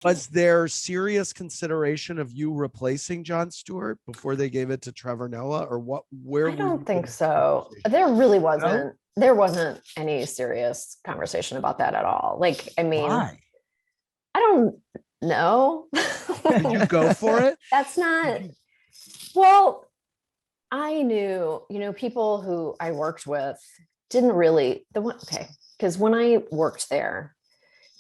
Was there serious consideration of you replacing Jon Stewart before they gave it to Trevor Noah, or what? Where I were don't you think so. There really wasn't. No? There wasn't any serious conversation about that at all. Like, I mean, Why? I don't know. Did you go for it? That's not, well, I knew, people who I worked with didn't really, okay, because when I worked there,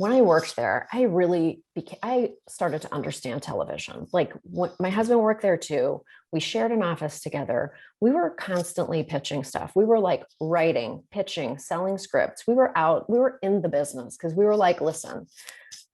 I really I started to understand television. Like when my husband worked there too. We shared an office together. We were constantly pitching stuff. We were like writing, pitching, selling scripts. We were in the business because we were like, listen,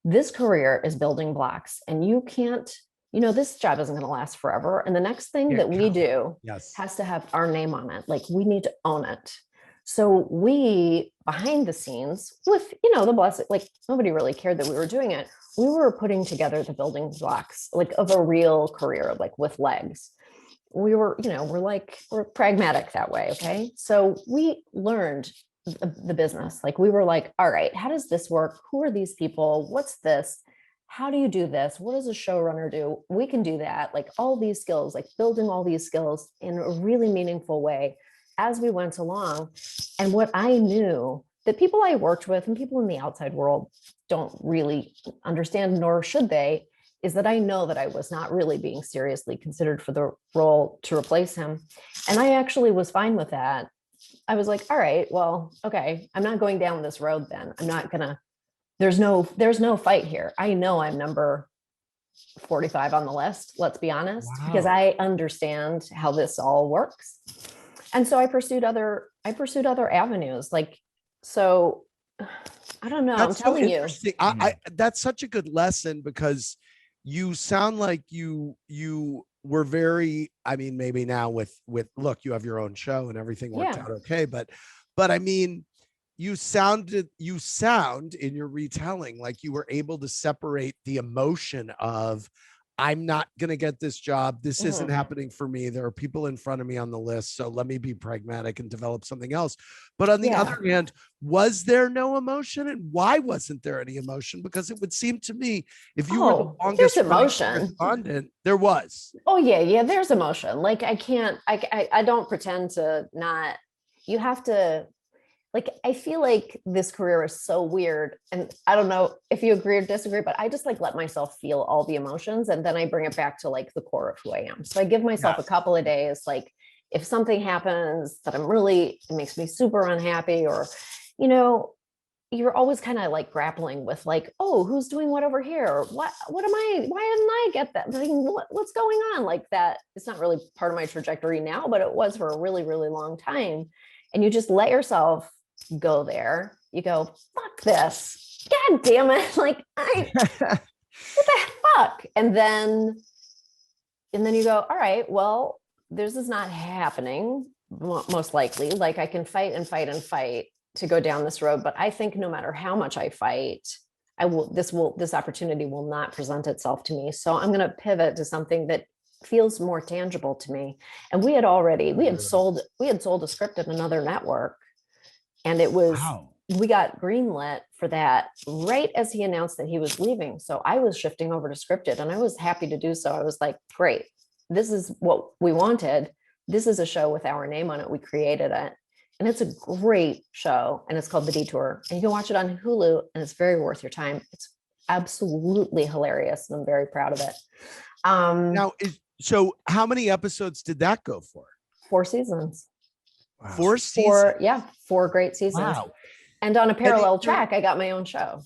this career is building blocks and you can't, this job isn't going to last forever. And the next thing that we do has to have our name on it. Like we need to own it. So we, behind the scenes with, the blessing, like nobody really cared that we were doing it. We were putting together the building blocks, like of a real career, like with legs. We were, we're pragmatic that way. Okay. So we learned the business. Like we were like, all right, how does this work? Who are these people? What's this? How do you do this? What does a showrunner do? We can do that. Like all these skills, like building all these skills in a really meaningful way as we went along. And what I knew that people I worked with and people in the outside world don't really understand, nor should they, is that I know that I was not really being seriously considered for the role to replace him. And I actually was fine with that. I was like, all right, well, okay, I'm not going down this road then. I'm not gonna, there's no fight here. I know I'm number 45 on the list, let's be honest, because I understand how this all works. And so I pursued other avenues. Like, so I don't know. That's I'm telling you. I that's such a good lesson because you sound like you were very, I mean, maybe now with look, you have your own show and everything worked out okay. But I mean, you sound in your retelling like you were able to separate the emotion of, I'm not going to get this job. This isn't happening for me. There are people in front of me on the list. So let me be pragmatic and develop something else. But on the other hand, was there no emotion? And why wasn't there any emotion? Because it would seem to me, if you were the longest correspondent, there was. Oh yeah. There's emotion. Like I don't pretend to not, you have to, like, I feel like this career is so weird. And I don't know if you agree or disagree, but I just like let myself feel all the emotions. And then I bring it back to like the core of who I am. So I give myself a couple of days, like if something happens that it makes me super unhappy, or, you're always kind of like grappling with like, oh, who's doing what over here? Why didn't I get that? Like, what's going on? Like that. It's not really part of my trajectory now, but it was for a really, really long time. And you just let yourself go there. You go, fuck this. God damn it. Like, what the fuck? And then you go, all right, well, this is not happening, most likely. Like I can fight and fight and fight to go down this road. But I think no matter how much I fight, this opportunity will not present itself to me. So I'm going to pivot to something that feels more tangible to me. And we had sold a script at another network. And it was, we got greenlit for that right as he announced that he was leaving. So I was shifting over to scripted and I was happy to do so. I was like, great, this is what we wanted. This is a show with our name on it. We created it. And it's a great show. And it's called The Detour. And you can watch it on Hulu and it's very worth your time. It's absolutely hilarious. And I'm very proud of it. So how many episodes did that go for? 4 seasons. Wow. 4 seasons? 4 great seasons. Wow. And on a parallel track, I got my own show.